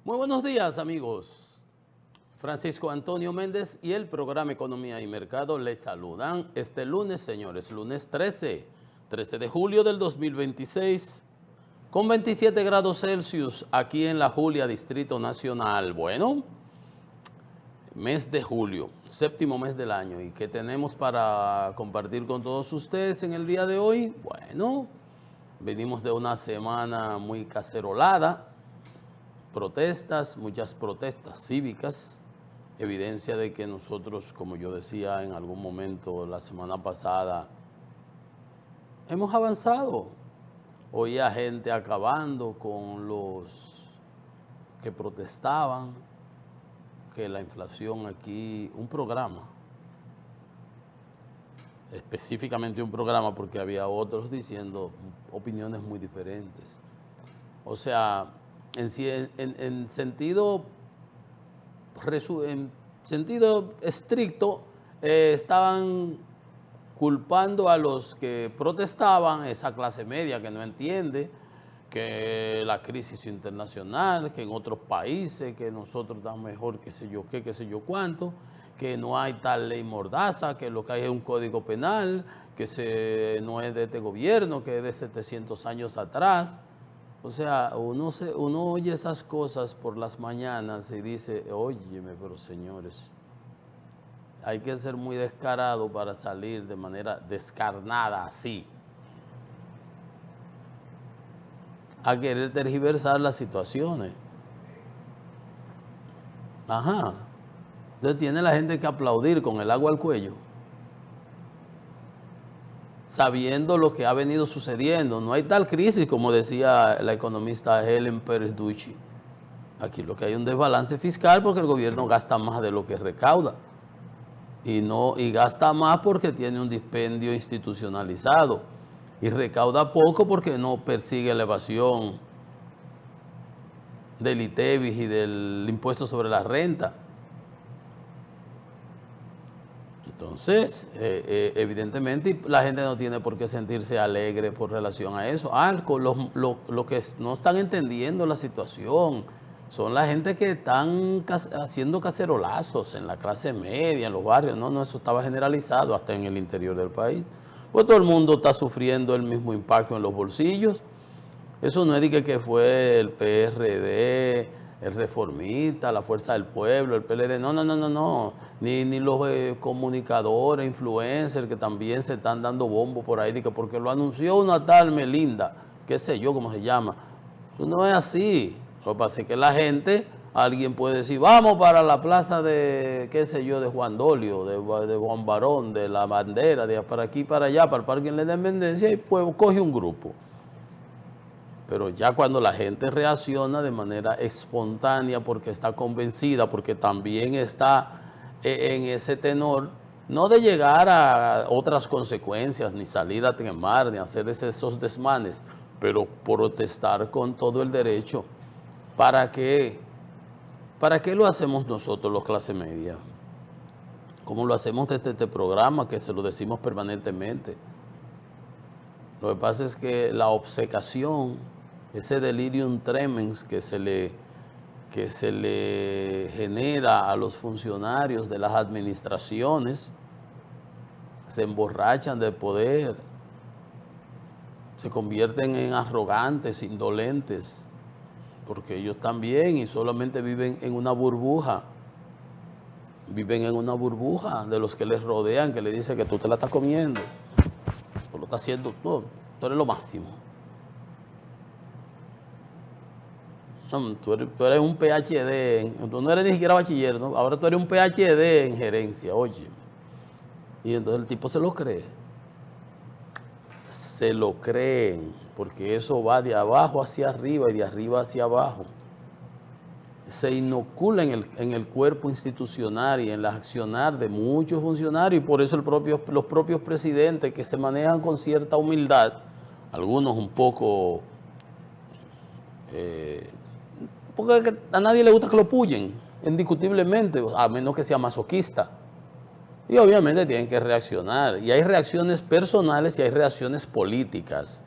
Muy buenos días, amigos. Francisco Antonio Méndez y el programa Economía y Mercado les saludan este lunes, señores, lunes 13 de julio del 2026, con 27 grados Celsius aquí en La Julia, Distrito Nacional. Bueno, mes de julio, séptimo mes del año. ¿Y qué tenemos para compartir con todos ustedes en el día de hoy? Bueno, venimos de una semana muy cacerolada, protestas, muchas protestas cívicas, evidencia de que nosotros, como yo decía en algún momento la semana pasada, hemos avanzado. Oía gente acabando con los que protestaban, que la inflación aquí, un programa, específicamente un programa porque había otros diciendo opiniones muy diferentes. O sea, en sentido estricto, estaban culpando a los que protestaban, esa clase media que no entiende que la crisis internacional, que en otros países, que nosotros estamos mejor, qué sé yo qué, qué sé yo cuánto, que no hay tal ley mordaza, que lo que hay es un código penal, que no es de este gobierno, que es de 700 años atrás. O sea, uno oye esas cosas por las mañanas y dice, óyeme, pero señores, hay que ser muy descarado para salir de manera descarnada así, a querer tergiversar las situaciones. Ajá. Entonces tiene la gente que aplaudir con el agua al cuello, sabiendo lo que ha venido sucediendo. No hay tal crisis como decía la economista Helen Pérez Ducci. Aquí lo que hay es un desbalance fiscal porque el gobierno gasta más de lo que recauda. Y gasta más porque tiene un dispendio institucionalizado. Y recauda poco porque no persigue la evasión del ITEVIS y del impuesto sobre la renta. Entonces, evidentemente, la gente no tiene por qué sentirse alegre por relación a eso. Lo que no están entendiendo la situación son la gente que están haciendo cacerolazos en la clase media, en los barrios. No, eso estaba generalizado hasta en el interior del país. Pues todo el mundo está sufriendo el mismo impacto en los bolsillos. Eso no es de que fue el PRD, el Reformista, la Fuerza del Pueblo, el PLD. No. Ni los comunicadores, influencers que también se están dando bombo por ahí, porque lo anunció una tal Melinda, qué sé yo cómo se llama. Eso no es así. Lo que pasa es que la gente, alguien puede decir, vamos para la plaza de, qué sé yo, de Juan Dolio, de Juan Barón, de La Bandera, de para aquí para allá, para el Parque de la Independencia, y pues coge un grupo. Pero ya cuando la gente reacciona de manera espontánea porque está convencida, porque también está en ese tenor, no de llegar a otras consecuencias, ni salir a quemar, ni hacer esos desmanes, pero protestar con todo el derecho. ¿Para qué? ¿Para qué lo hacemos nosotros, los clase media? Como lo hacemos desde este programa, que se lo decimos permanentemente. Lo que pasa es que la obcecación, ese delirium tremens que se le genera a los funcionarios de las administraciones, se emborrachan de poder, se convierten en arrogantes, indolentes, porque ellos también y solamente viven en una burbuja. Viven en una burbuja de los que les rodean, que le dicen que tú te la estás comiendo. Tú lo estás haciendo, tú eres lo máximo. No, tú eres un PhD, tú no eres ni siquiera bachiller, ¿no? Ahora tú eres un PhD en gerencia, oye. Y entonces el tipo se lo cree. Se lo creen, porque eso va de abajo hacia arriba y de arriba hacia abajo. Se inocula en el cuerpo institucional y en la accionar de muchos funcionarios, y por eso los propios presidentes que se manejan con cierta humildad, algunos un poco, porque a nadie le gusta que lo puyen, indiscutiblemente, a menos que sea masoquista. Y obviamente tienen que reaccionar, y hay reacciones personales y hay reacciones políticas.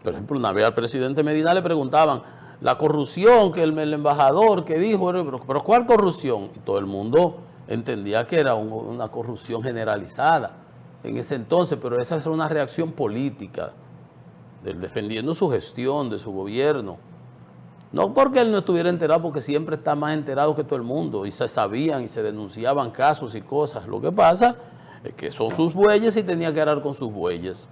Por ejemplo, una vez al presidente Medina le preguntaban la corrupción, que el embajador que dijo, pero ¿cuál corrupción? Y todo el mundo entendía que era una corrupción generalizada en ese entonces, pero esa es una reacción política, defendiendo su gestión, de su gobierno. No porque él no estuviera enterado, porque siempre está más enterado que todo el mundo, y se sabían y se denunciaban casos y cosas. Lo que pasa es que son sus bueyes y tenía que arar con sus bueyes.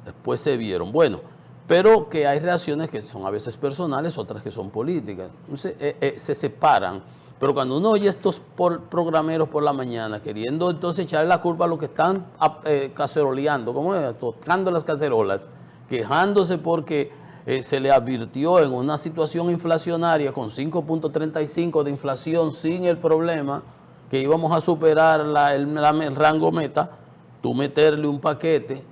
Después se vieron. Bueno, pero que hay reacciones que son a veces personales, otras que son políticas. Entonces se separan. Pero cuando uno oye estos programeros por la mañana, queriendo entonces echarle la culpa a los que están caceroleando, ¿cómo es? Tocando las cacerolas, quejándose porque se le advirtió en una situación inflacionaria con 5.35 de inflación sin el problema, que íbamos a superar el rango meta, tú meterle un paquete,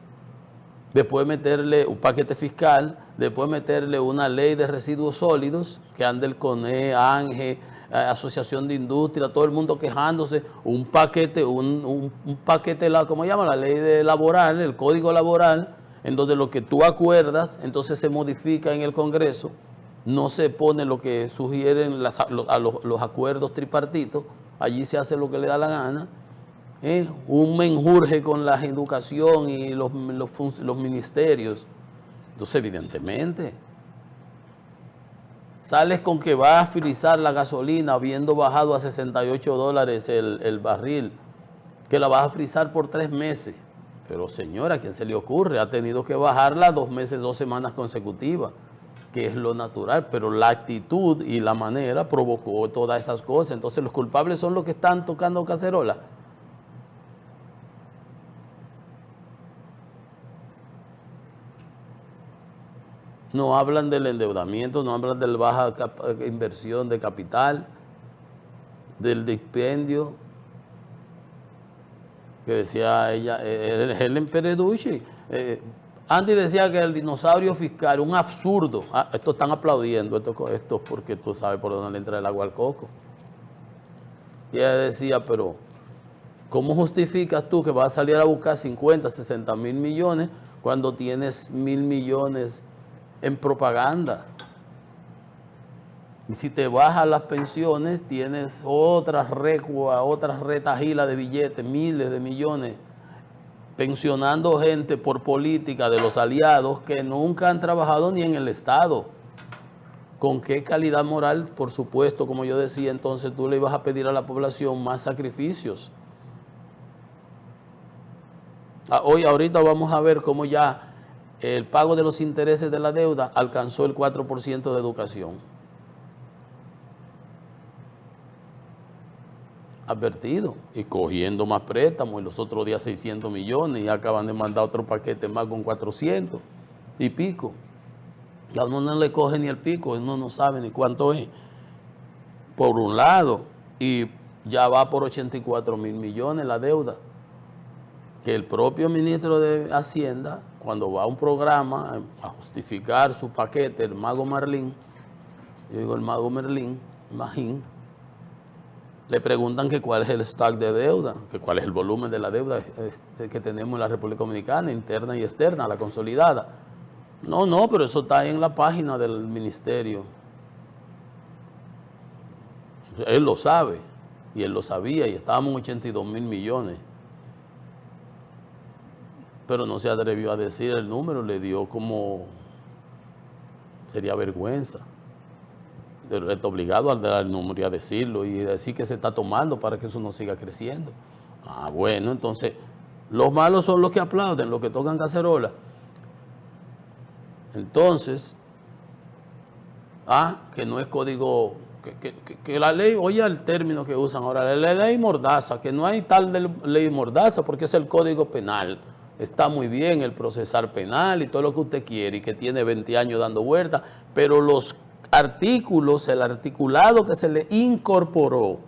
después meterle un paquete fiscal, después meterle una ley de residuos sólidos, que anda el CONE, ANGE, Asociación de Industria, todo el mundo quejándose, un paquete, ¿cómo se llama? La ley laboral, el código laboral, en donde lo que tú acuerdas, entonces se modifica en el Congreso, no se pone lo que sugieren los acuerdos tripartitos, allí se hace lo que le da la gana. Un menjurje con la educación y los ministerios. Entonces, evidentemente, sales con que va a frizar la gasolina habiendo bajado a $68 el barril, que la vas a frizar por 3 meses. Pero señora, ¿a quién se le ocurre? Ha tenido que bajarla 2 meses, 2 semanas consecutivas, que es lo natural, pero la actitud y la manera provocó todas esas cosas. Entonces, los culpables son los que están tocando cacerola. No hablan del endeudamiento, no hablan de la baja inversión de capital, del dispendio, que decía ella, Helen Pereducci. Andy decía que el dinosaurio fiscal, un absurdo. Esto están aplaudiendo, esto porque tú sabes por dónde le entra el agua al coco. Y ella decía, pero ¿cómo justificas tú que vas a salir a buscar 50, 60 mil millones cuando tienes 1.000 millones en propaganda? Y si te bajas las pensiones, tienes otras recuas, otras retajilas de billetes, miles de millones, pensionando gente por política de los aliados que nunca han trabajado ni en el Estado. ¿Con qué calidad moral? Por supuesto, como yo decía, entonces tú le ibas a pedir a la población más sacrificios. Ahorita vamos a ver cómo ya el pago de los intereses de la deuda alcanzó el 4% de educación. Advertido, y cogiendo más préstamos, y los otros días 600 millones, y acaban de mandar otro paquete más con 400 y pico. Ya uno no le coge ni el pico, uno no sabe ni cuánto es, por un lado, y ya va por 84.000 millones la deuda, que el propio ministro de Hacienda, cuando va a un programa a justificar su paquete, el mago Merlín, yo digo el mago Merlín, Magín, le preguntan que cuál es el stock de deuda, que cuál es el volumen de la deuda que tenemos en la República Dominicana, interna y externa, la consolidada. No, pero eso está ahí en la página del ministerio. Él lo sabe, y él lo sabía, y estábamos en 82.000 millones. Pero no se atrevió a decir el número, le dio como, sería vergüenza. Está obligado a dar el número y a decirlo, y decir que se está tomando para que eso no siga creciendo. Bueno, entonces, los malos son los que aplauden, los que tocan cacerola. Entonces, que no es código, que la ley, oye el término que usan ahora, la ley mordaza, que no hay tal de ley mordaza porque es el código penal. Está muy bien el procesar penal y todo lo que usted quiere, y que tiene 20 años dando vueltas, pero los artículos, el articulado que se le incorporó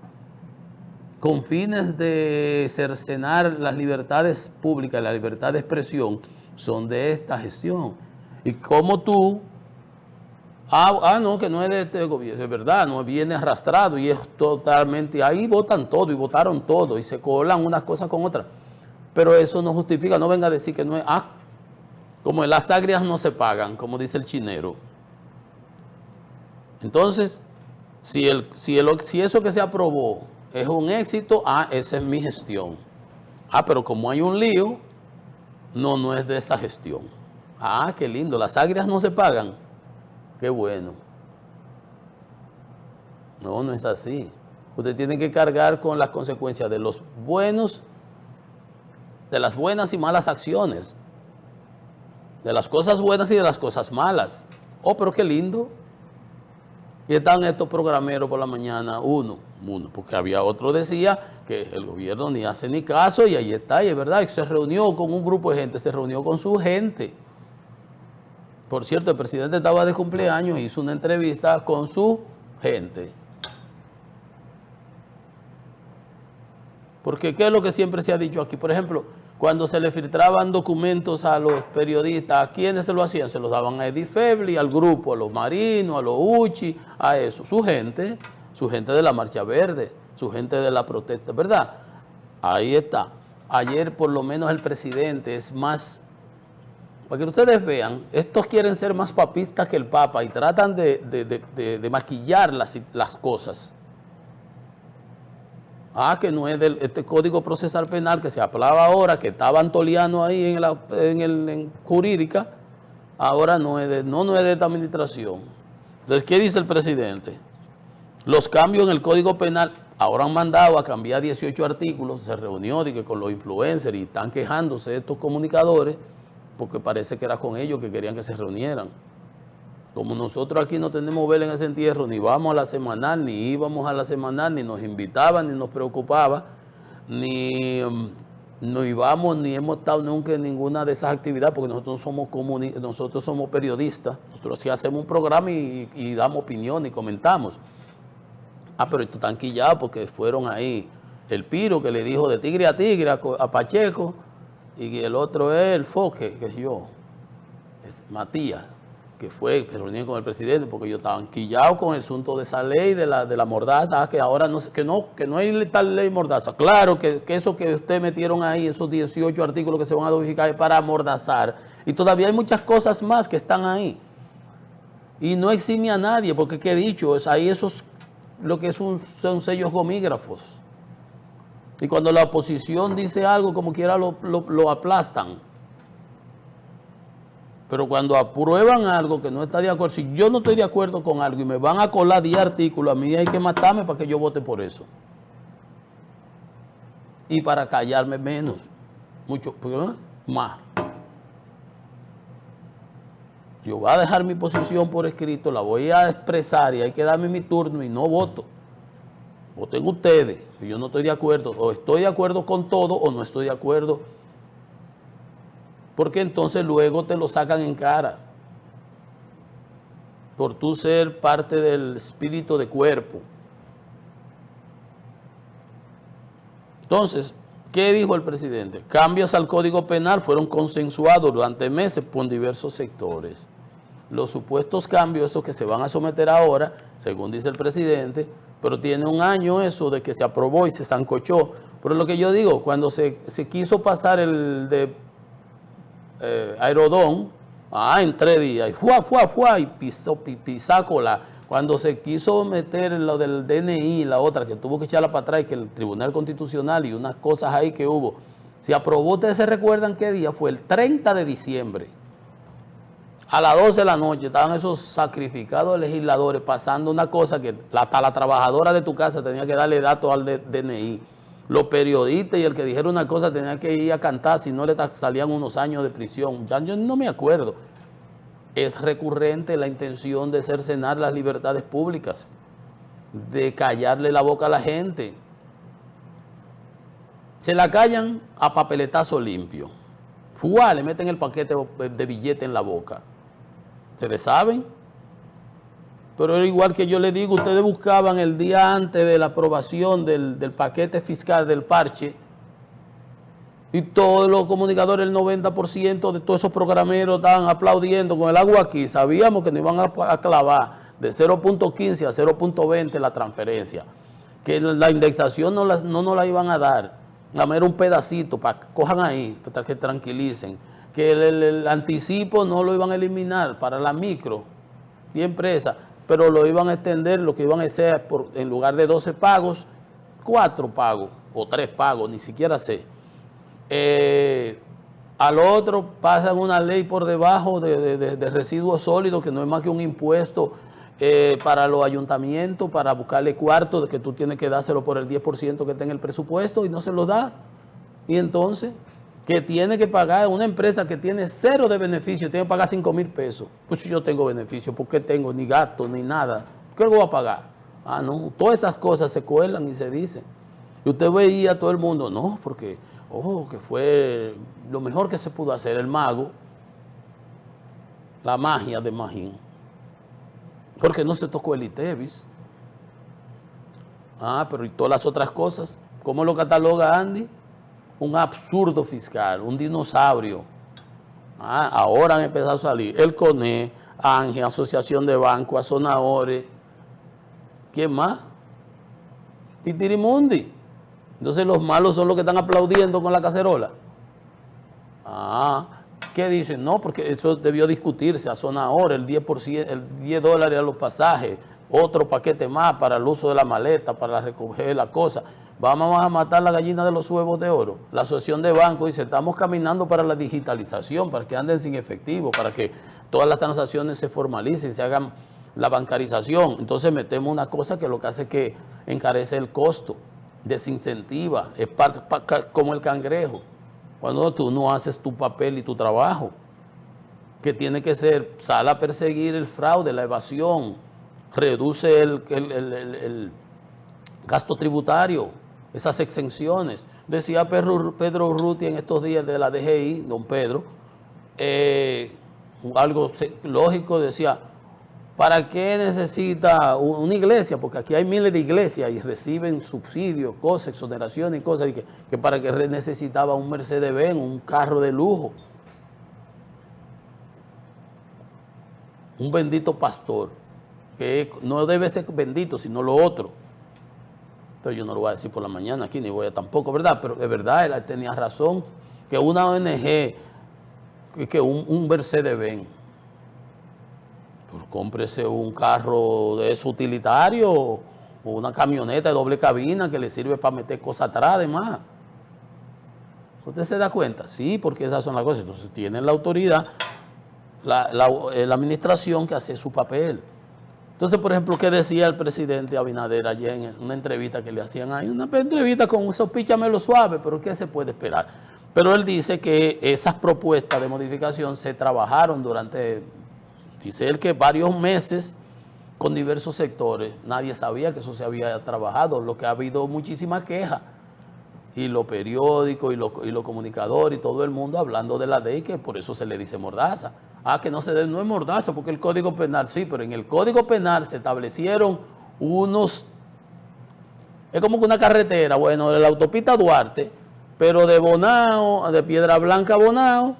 con fines de cercenar las libertades públicas, la libertad de expresión, son de esta gestión. Y como tú, no, que no es de este gobierno, es verdad, no viene arrastrado y es totalmente, ahí votan todo y votaron todo y se colan unas cosas con otras. Pero eso no justifica, no venga a decir que no es, Como las agrias no se pagan, como dice el chinero. Entonces, si eso que se aprobó es un éxito, esa es mi gestión. Pero como hay un lío, no es de esa gestión. Qué lindo, las agrias no se pagan. Qué bueno. No es así. Usted tiene que cargar con las consecuencias de las buenas y malas acciones. De las cosas buenas y de las cosas malas. Pero qué lindo. Y están estos programeros por la mañana, uno, porque había otro decía que el gobierno ni hace ni caso, y ahí está, y es verdad, que se reunió con un grupo de gente, se reunió con su gente. Por cierto, el presidente estaba de cumpleaños, hizo una entrevista con su gente. Porque ¿qué es lo que siempre se ha dicho aquí? Por ejemplo, cuando se le filtraban documentos a los periodistas, ¿a quiénes se lo hacían? Se los daban a Eddie Febli, al grupo, a los marinos, a los Uchi, a eso. Su gente de la Marcha Verde, su gente de la protesta, ¿verdad? Ahí está. Ayer por lo menos el presidente es más, para que ustedes vean, estos quieren ser más papistas que el Papa y tratan de maquillar las cosas. Que no es este Código Procesal Penal que se hablaba ahora, que estaba Antoliano ahí en jurídica, ahora no es de esta administración. Entonces, ¿qué dice el presidente? Los cambios en el Código Penal, ahora han mandado a cambiar 18 artículos, se reunió con los influencers y están quejándose de estos comunicadores, porque parece que era con ellos que querían que se reunieran. Como nosotros aquí no tenemos vela en ese entierro, ni vamos a la semanal, ni íbamos a la semanal, ni nos invitaban, ni nos preocupaba, ni no íbamos, ni hemos estado nunca en ninguna de esas actividades, porque nosotros somos periodistas, nosotros sí hacemos un programa y damos opinión y comentamos. Pero esto están quillados porque fueron ahí el Piro que le dijo de tigre a Pacheco, y el otro es el Foque, que es yo, es Matías, que fue, se reunieron con el presidente porque ellos estaban quillados con el asunto de esa ley, de la mordaza, que ahora que no hay tal ley mordaza. Claro que eso que ustedes metieron ahí, esos 18 artículos que se van a modificar es para amordazar. Y todavía hay muchas cosas más que están ahí. Y no exime a nadie, porque ¿qué he dicho? Ahí lo que son sellos gomígrafos. Y cuando la oposición dice algo, como quiera lo aplastan. Pero cuando aprueban algo que no está de acuerdo, si yo no estoy de acuerdo con algo y me van a colar 10 artículos, a mí hay que matarme para que yo vote por eso. Y para callarme menos, mucho más. Yo voy a dejar mi posición por escrito, la voy a expresar y hay que darme mi turno y no voto. Voten ustedes, y yo no estoy de acuerdo, o estoy de acuerdo con todo o no estoy de acuerdo, porque entonces luego te lo sacan en cara, por tú ser parte del espíritu de cuerpo. Entonces, ¿qué dijo el presidente? Cambios al Código Penal fueron consensuados durante meses por diversos sectores. Los supuestos cambios, esos que se van a someter ahora, según dice el presidente, pero tiene un año eso de que se aprobó y se zancochó. Pero lo que yo digo, cuando se quiso pasar el de Aerodón, en 3 días, y pisácola. Cuando se quiso meter lo del DNI, la otra, que tuvo que echarla para atrás, que el Tribunal Constitucional y unas cosas ahí que hubo, se aprobó. ¿Ustedes se recuerdan qué día? Fue el 30 de diciembre. A las 12 de la noche estaban esos sacrificados legisladores pasando una cosa que hasta la trabajadora de tu casa tenía que darle datos al DNI. Los periodistas y el que dijera una cosa tenía que ir a cantar, si no le salían unos años de prisión. Ya yo no me acuerdo. Es recurrente la intención de cercenar las libertades públicas, de callarle la boca a la gente. Se la callan a papeletazo limpio. Le meten el paquete de billete en la boca. ¿Ustedes saben? Pero era igual que yo les digo, ustedes buscaban el día antes de la aprobación del paquete fiscal del parche, y todos los comunicadores, el 90% de todos esos programeros estaban aplaudiendo con el agua aquí. Sabíamos que nos iban a clavar de 0.15 a 0.20 la transferencia, que la indexación no nos la iban a dar, nada más era un pedacito para que cojan ahí, para que tranquilicen, que el anticipo no lo iban a eliminar para la micro y empresa, pero lo iban a extender, lo que iban a hacer en lugar de 12 pagos, 4 pagos o 3 pagos, ni siquiera sé. Al otro pasan una ley por debajo de residuos sólidos, que no es más que un impuesto para los ayuntamientos, para buscarle cuartos, de que tú tienes que dárselo por el 10% que está en el presupuesto y no se lo das. Y entonces, que tiene que pagar una empresa que tiene 0 de beneficio, tiene que pagar 5,000 pesos. Pues si yo tengo beneficio, ¿por qué tengo ni gasto ni nada? ¿Qué lo voy a pagar? Ah, no, todas esas cosas se cuelan y se dicen. Y usted veía a todo el mundo, no, porque, que fue lo mejor que se pudo hacer, el mago, la magia de Magín. Porque no se tocó el ITEVIS. Ah, pero ¿y todas las otras cosas? ¿Cómo lo cataloga Andy? Un absurdo fiscal, un dinosaurio. Ah, ahora han empezado a salir el CONE, Ángel, Asociación de Bancos, Azonadores. ¿Quién más? Titirimundi. Entonces los malos son los que están aplaudiendo con la cacerola. Ah, ¿qué dicen? No, porque eso debió discutirse. Azonadores, el 10%, el $10 a los pasajes, otro paquete más para el uso de la maleta, para recoger la cosa. Vamos a matar la gallina de los huevos de oro. La Asociación de Bancos dice, estamos caminando para la digitalización, para que anden sin efectivo, para que todas las transacciones se formalicen, se hagan la bancarización. Entonces metemos una cosa que lo que hace es que encarece el costo, desincentiva, es como el cangrejo. Cuando tú no haces tu papel y tu trabajo, que tiene que ser, sale a perseguir el fraude, la evasión, reduce el gasto tributario, esas exenciones. Decía Pedro Urrutia en estos días de la DGI, don Pedro, algo lógico, decía, ¿para qué necesita una iglesia? Porque aquí hay miles de iglesias y reciben subsidios, cosas, exoneraciones y cosas, y que para qué necesitaba un Mercedes-Benz, un carro de lujo. Un bendito pastor, que no debe ser bendito, sino lo otro. Pero yo no lo voy a decir por la mañana aquí, ni voy a tampoco, ¿verdad? Pero es verdad, él tenía razón, que una ONG, que un Mercedes-Benz, pues cómprese un carro de eso utilitario, o una camioneta de doble cabina que le sirve para meter cosas atrás, además. ¿Usted se da cuenta? Sí, porque esas son las cosas. Entonces tienen la autoridad, la administración que hace su papel. Entonces, por ejemplo, ¿qué decía el presidente Abinader ayer en una entrevista que le hacían ahí? Una entrevista con esos píchamelo suave, pero ¿qué se puede esperar? Pero él dice que esas propuestas de modificación se trabajaron durante, dice él, que varios meses con diversos sectores. Nadie sabía que eso se había trabajado, lo que ha habido muchísimas quejas. Y los periódicos y los comunicadores y todo el mundo hablando de la ley, que por eso se le dice mordaza. Ah, que no es mordaza, porque el Código Penal, sí, pero en el Código Penal se establecieron unos, es como que una carretera, bueno, de la autopista Duarte, pero de Bonao, de Piedra Blanca a Bonao,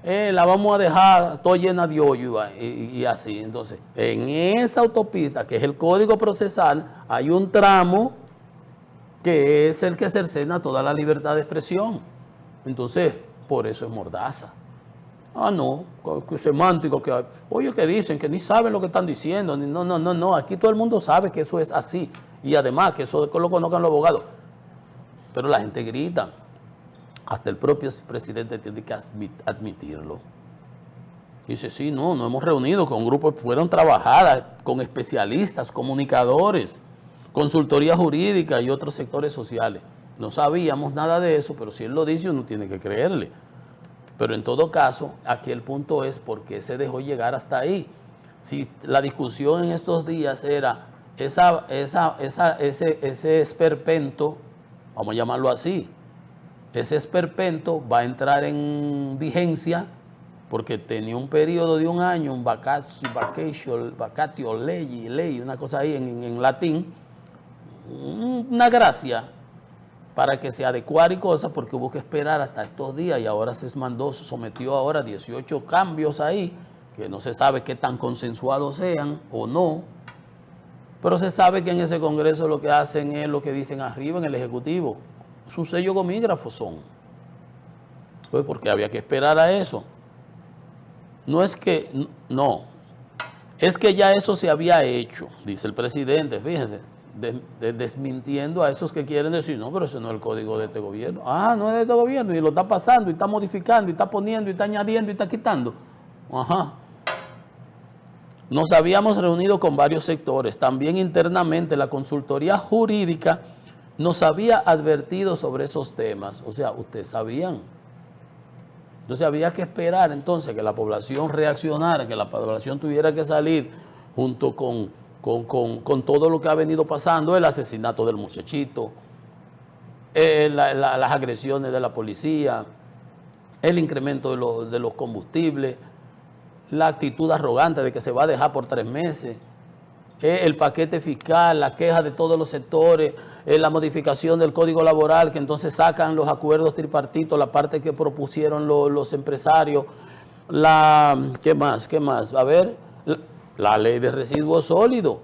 la vamos a dejar toda llena de hoyo y así. Entonces, en esa autopista, que es el Código Procesal, hay un tramo que es el que cercena toda la libertad de expresión. Entonces, por eso es mordaza. Ah, no, que semántico, que oye, que dicen, que ni saben lo que están diciendo. No, aquí todo el mundo sabe que eso es así. Y además, que eso lo conozcan los abogados. Pero la gente grita. Hasta el propio presidente tiene que admitirlo. Dice, sí, no hemos reunido con grupos, fueron trabajadas con especialistas, comunicadores, consultoría jurídica y otros sectores sociales. No sabíamos nada de eso, pero si él lo dice, uno tiene que creerle. Pero en todo caso, aquí el punto es por qué se dejó llegar hasta ahí. Si la discusión en estos días era ese esperpento, vamos a llamarlo así, ese esperpento va a entrar en vigencia porque tenía un periodo de un año, un vacatio ley, una cosa ahí en latín, una gracia para que se adecuara y cosas, porque hubo que esperar hasta estos días y ahora se sometió ahora 18 cambios ahí, que no se sabe qué tan consensuados sean o no, pero se sabe que en ese Congreso lo que hacen es lo que dicen arriba en el Ejecutivo. Sus sellos gomígrafos son. Pues porque había que esperar a eso. No es que, no, es que ya eso se había hecho, dice el presidente, fíjense, desmintiendo a esos que quieren decir, no, pero ese no es el código de este gobierno. Ah, no es de este gobierno, y lo está pasando, y está modificando, y está poniendo, y está añadiendo, y está quitando. Ajá. Nos habíamos reunido con varios sectores. También internamente la consultoría jurídica nos había advertido sobre esos temas. O sea, ustedes sabían. Entonces había que esperar entonces que la población reaccionara, que la población tuviera que salir junto con todo lo que ha venido pasando, el asesinato del muchachito, las agresiones de la policía, el incremento de los combustibles, la actitud arrogante de que se va a dejar por 3 meses, el paquete fiscal, la queja de todos los sectores, la modificación del Código Laboral, que entonces sacan los acuerdos tripartitos, la parte que propusieron los empresarios, ¿qué más? A ver, la ley de residuos sólidos,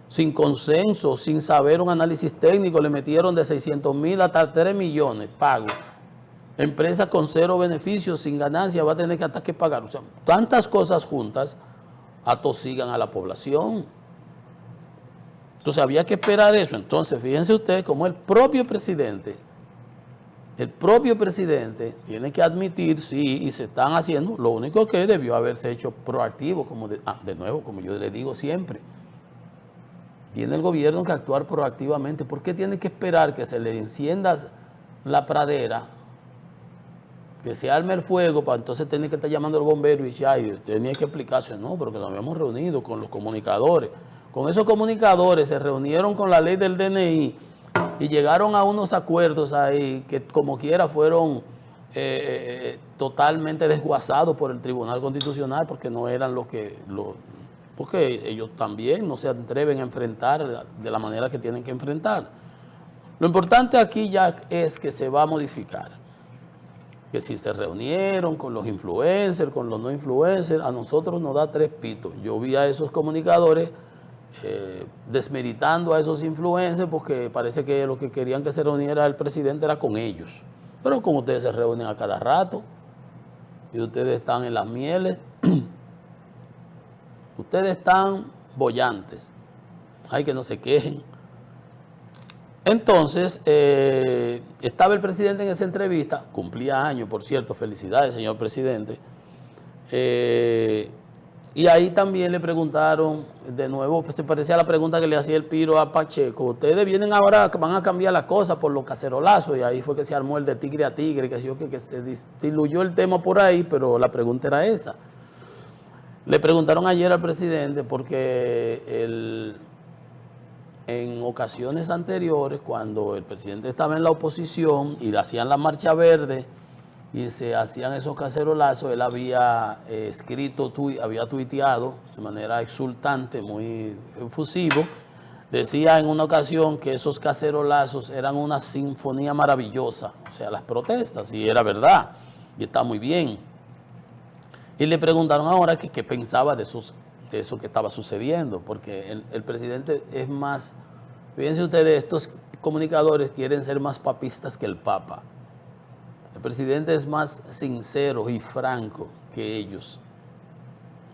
sin consenso, sin saber un análisis técnico, le metieron de 600,000 hasta 3 millones pagos. Empresa con 0 beneficios, sin ganancia, va a tener que hasta que pagar. O sea, tantas cosas juntas atosigan a la población. Entonces había que esperar eso. Entonces fíjense ustedes cómo el propio presidente tiene que admitir, sí, y se están haciendo, lo único que debió haberse hecho proactivo, como de nuevo, como yo le digo siempre, tiene el gobierno que actuar proactivamente. ¿Por qué tiene que esperar que se le encienda la pradera, que se arme el fuego, para entonces tener que estar llamando al bombero y ya, y tenía que explicarse? No, pero que nos habíamos reunido con los comunicadores. Con esos comunicadores se reunieron con la ley del DNI y llegaron a unos acuerdos ahí que como quiera fueron totalmente desguazados por el Tribunal Constitucional, porque no eran porque ellos también no se atreven a enfrentar de la manera que tienen que enfrentar. Lo importante aquí ya es que se va a modificar. Que si se reunieron con los influencers, con los no influencers, a nosotros nos da 3 pitos. Yo vi a esos comunicadores desmeritando a esos influencers porque parece que lo que querían que se reuniera el presidente era con ellos. Pero como ustedes se reúnen a cada rato y ustedes están en las mieles, ustedes están bollantes. Hay que no se quejen. Entonces, estaba el presidente en esa entrevista, cumplía años, por cierto, felicidades, señor presidente. Y ahí también le preguntaron, de nuevo, se parecía a la pregunta que le hacía el Piro a Pacheco: ustedes vienen ahora, van a cambiar la cosa por los cacerolazos, y ahí fue que se armó el de tigre a tigre, que se diluyó el tema por ahí, pero la pregunta era esa. Le preguntaron ayer al presidente porque en ocasiones anteriores, cuando el presidente estaba en la oposición y le hacían la marcha verde y se hacían esos cacerolazos, él había había tuiteado de manera exultante, muy efusivo. Decía en una ocasión que esos cacerolazos eran una sinfonía maravillosa, o sea, las protestas, y era verdad, y está muy bien. Y le preguntaron ahora que qué pensaba de eso que estaba sucediendo, porque el presidente es más, fíjense ustedes, estos comunicadores quieren ser más papistas que el Papa. El presidente es más sincero y franco que ellos,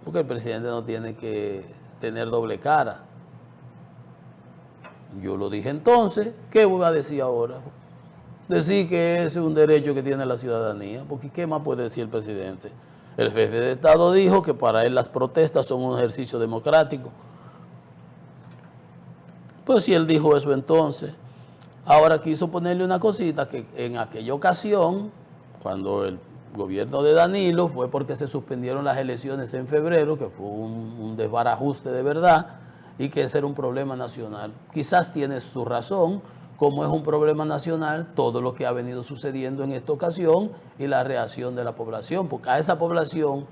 porque el presidente no tiene que tener doble cara. Yo lo dije entonces, ¿qué voy a decir ahora? Decir que ese es un derecho que tiene la ciudadanía, porque ¿qué más puede decir el presidente? El jefe de Estado dijo que para él las protestas son un ejercicio democrático. Pues si él dijo eso entonces, ahora quiso ponerle una cosita que en aquella ocasión, cuando el gobierno de Danilo, fue porque se suspendieron las elecciones en febrero, que fue un desbarajuste de verdad, y que ese era un problema nacional. Quizás tiene su razón, como es un problema nacional, todo lo que ha venido sucediendo en esta ocasión y la reacción de la población, porque a esa población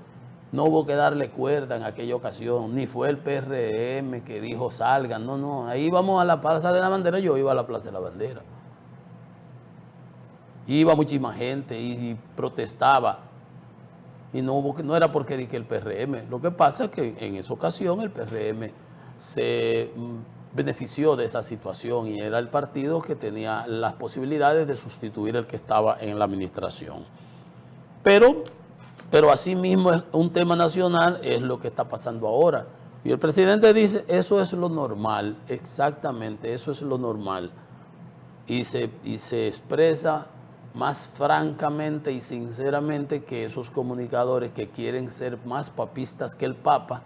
no hubo que darle cuerda en aquella ocasión, ni fue el PRM que dijo salgan, no, ahí íbamos a la Plaza de la Bandera, yo iba a la Plaza de la Bandera. Iba muchísima gente y protestaba, y no era porque dije el PRM, lo que pasa es que en esa ocasión el PRM se benefició de esa situación y era el partido que tenía las posibilidades de sustituir el que estaba en la administración. Pero asimismo es un tema nacional, es lo que está pasando ahora. Y el presidente dice, eso es lo normal, exactamente, eso es lo normal. Y se expresa más francamente y sinceramente que esos comunicadores que quieren ser más papistas que el Papa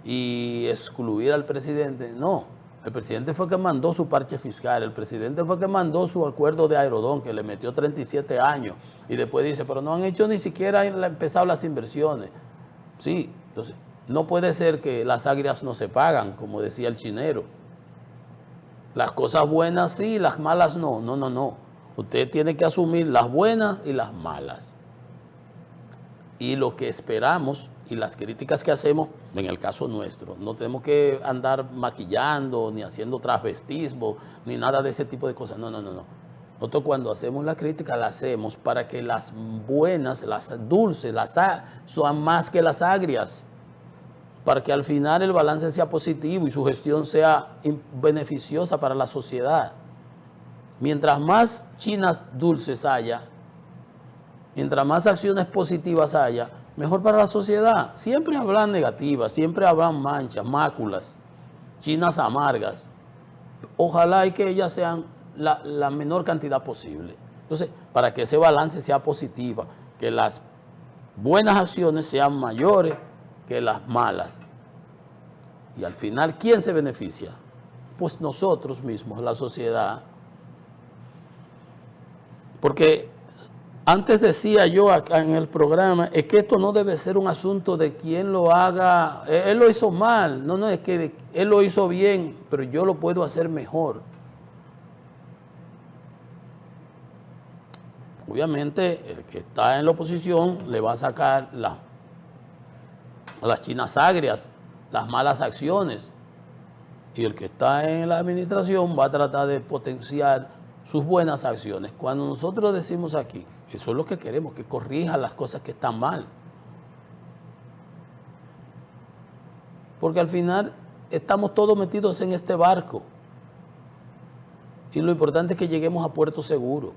y excluir al presidente. No, el presidente fue que mandó su parche fiscal, el presidente fue que mandó su acuerdo de Aerodón, que le metió 37 años, y después dice, pero no han hecho ni siquiera empezado las inversiones. Sí, entonces, no puede ser que las águilas no se pagan, como decía el chinero. Las cosas buenas sí, las malas no. No, no, no. Usted tiene que asumir las buenas y las malas. Y lo que esperamos y las críticas que hacemos, en el caso nuestro, no tenemos que andar maquillando, ni haciendo transvestismo, ni nada de ese tipo de cosas. No, no, no, no. Nosotros cuando hacemos la crítica, la hacemos para que las buenas, las dulces, son más que las agrias, para que al final el balance sea positivo y su gestión sea beneficiosa para la sociedad. Mientras más chinas dulces haya, mientras más acciones positivas haya, mejor para la sociedad. Siempre habrán negativas, siempre habrán manchas, máculas, chinas amargas. Ojalá y que ellas sean la menor cantidad posible. Entonces, para que ese balance sea positivo, que las buenas acciones sean mayores que las malas. Y al final, ¿quién se beneficia? Pues nosotros mismos, la sociedad. Porque antes decía yo acá en el programa, es que esto no debe ser un asunto de quién lo haga, él lo hizo mal, no, es que él lo hizo bien, pero yo lo puedo hacer mejor. Obviamente, el que está en la oposición le va a sacar las chinas agrias, las malas acciones, y el que está en la administración va a tratar de potenciar sus buenas acciones. Cuando nosotros decimos aquí, eso es lo que queremos, que corrija las cosas que están mal. Porque al final estamos todos metidos en este barco. Y lo importante es que lleguemos a puerto seguro.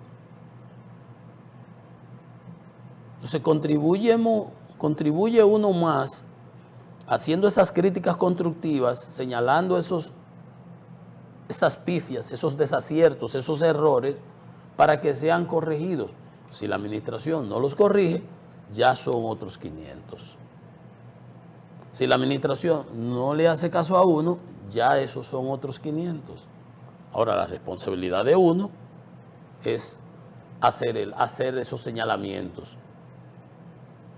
Entonces contribuye uno más haciendo esas críticas constructivas, señalando esas pifias, esos desaciertos, esos errores, para que sean corregidos. Si la administración no los corrige, ya son otros 500. Si la administración no le hace caso a uno, ya esos son otros 500. Ahora, la responsabilidad de uno es hacer esos señalamientos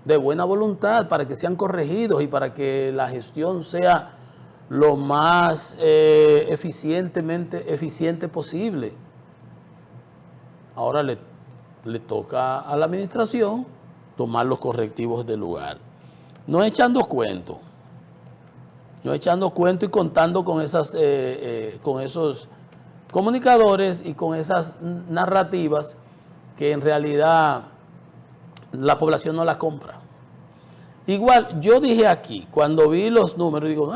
de buena voluntad para que sean corregidos y para que la gestión sea lo más eficiente posible. Ahora le toca a la administración tomar los correctivos del lugar. No echando cuento y contando con esos comunicadores y con esas narrativas que en realidad la población no la compra. Igual, yo dije aquí, cuando vi los números, digo,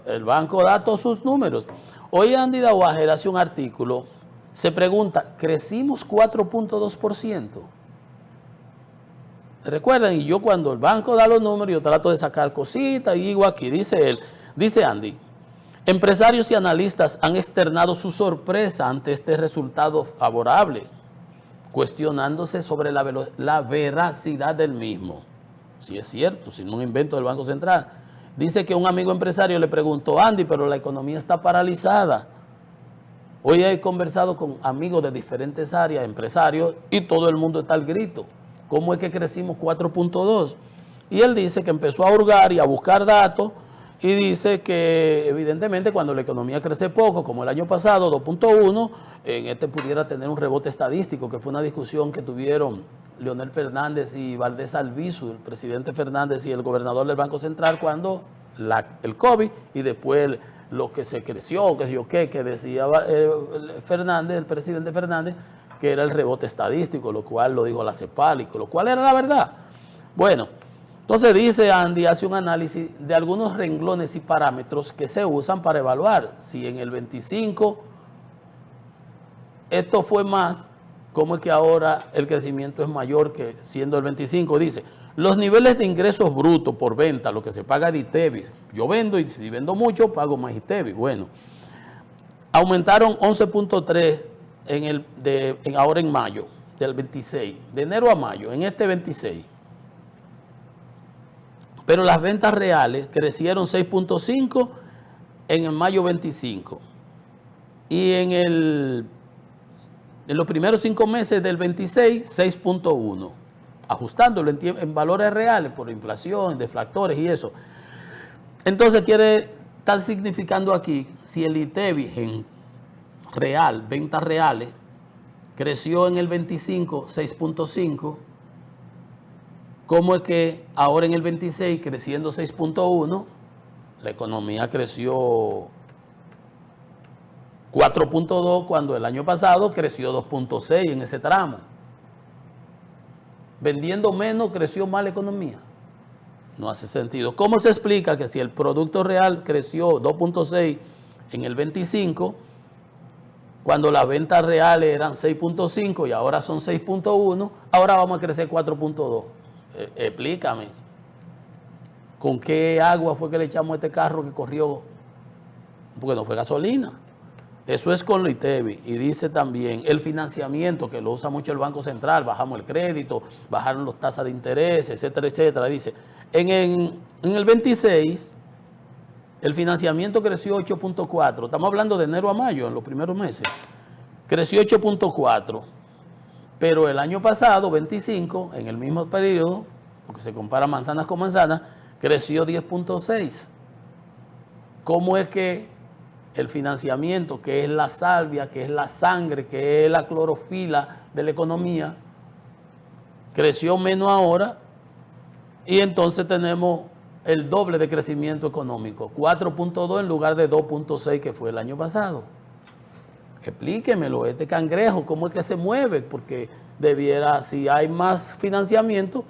el banco da todos sus números. Hoy Andy Dauajer hace un artículo, se pregunta, ¿crecimos 4.2%? Recuerdan, y yo cuando el banco da los números, yo trato de sacar cositas, y digo aquí, dice él, dice Andy, empresarios y analistas han externado su sorpresa ante este resultado favorable, cuestionándose sobre la veracidad del mismo. Si es cierto, si no es un invento del Banco Central. Dice que un amigo empresario le preguntó, Andy, pero la economía está paralizada. Hoy he conversado con amigos de diferentes áreas, empresarios, y todo el mundo está al grito. ¿Cómo es que crecimos 4.2? Y él dice que empezó a hurgar y a buscar datos, y dice que evidentemente cuando la economía crece poco, como el año pasado, 2.1, en pudiera tener un rebote estadístico, que fue una discusión que tuvieron Leonel Fernández y Valdés Albizu, el presidente Fernández y el gobernador del Banco Central, cuando el COVID y después lo que se creció, que decía Fernández, el presidente Fernández, que era el rebote estadístico, lo cual lo dijo la CEPAL, lo cual era la verdad. Bueno, entonces dice Andy, hace un análisis de algunos renglones y parámetros que se usan para evaluar si en el 25 esto fue más ¿cómo es que ahora el crecimiento es mayor que siendo el 25? Dice, los niveles de ingresos brutos por venta, lo que se paga de ITEVI, yo vendo y si vendo mucho, pago más ITEVI. Bueno, aumentaron 11.3 ahora en mayo, del 26, de enero a mayo, en este 26. Pero las ventas reales crecieron 6.5 en el mayo 25. Y en los primeros 5 meses del 26, 6.1. Ajustándolo en valores reales por inflación, deflactores y eso. Entonces está significando aquí, si el ITEVI en real, ventas reales, creció en el 25, 6.5, ¿cómo es que ahora en el 26, creciendo 6.1, la economía creció 4.2 cuando el año pasado creció 2.6 en ese tramo? Vendiendo menos, creció más la economía. No hace sentido. ¿Cómo se explica que si el Producto Real creció 2.6 en el 25, cuando las ventas reales eran 6.5 y ahora son 6.1, ahora vamos a crecer 4.2? Explícame. ¿Con qué agua fue que le echamos a este carro que corrió? Porque no fue gasolina. Eso es con lo ITEVI. Y dice también el financiamiento, que lo usa mucho el Banco Central, bajamos el crédito, bajaron las tasas de interés, etcétera, etcétera. Dice, en el 26, el financiamiento creció 8.4. Estamos hablando de enero a mayo, en los primeros meses. Creció 8.4. Pero el año pasado, 25, en el mismo periodo, porque se compara manzanas con manzanas, creció 10.6. ¿Cómo es que el financiamiento, que es la salvia, que es la sangre, que es la clorofila de la economía, creció menos ahora y entonces tenemos el doble de crecimiento económico, 4.2 en lugar de 2.6 que fue el año pasado? Explíquemelo, este cangrejo, ¿cómo es que se mueve? Porque debiera, si hay más financiamiento,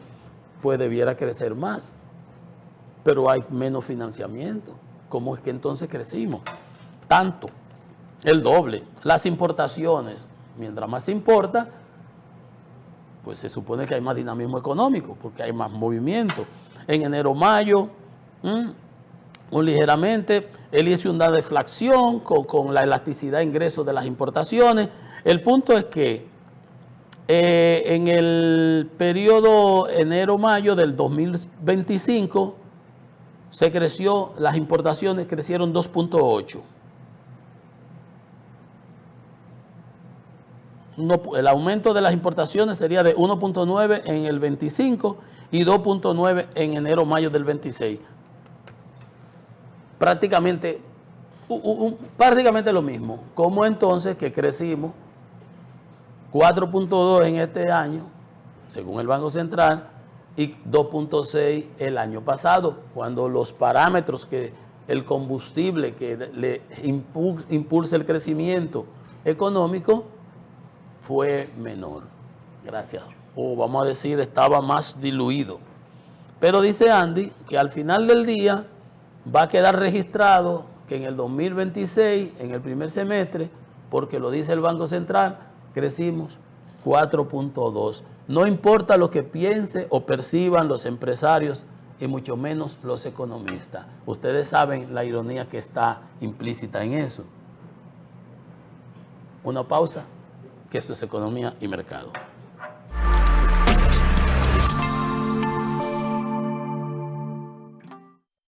pues debiera crecer más, pero hay menos financiamiento. ¿Cómo es que entonces crecimos tanto? El doble. Las importaciones, mientras más se importa, pues se supone que hay más dinamismo económico, porque hay más movimiento. En enero, mayo, ligeramente, él hizo una deflación con la elasticidad de ingresos de las importaciones. El punto es que en el periodo enero-mayo del 2025, las importaciones crecieron 2.8. El aumento de las importaciones sería de 1.9 en el 25 y 2.9 en enero-mayo del 26. Prácticamente lo mismo. ¿Cómo entonces que crecimos 4.2 en este año, según el Banco Central, y 2.6 el año pasado, cuando los parámetros que el combustible que le impulsa el crecimiento económico fue menor? Gracias. O vamos a decir, estaba más diluido. Pero dice Andy que al final del día va a quedar registrado que en el 2026, en el primer semestre, porque lo dice el Banco Central, crecimos 4.2. No importa lo que piense o perciban los empresarios y mucho menos los economistas. Ustedes saben la ironía que está implícita en eso. Una pausa, que esto es Economía y Mercado.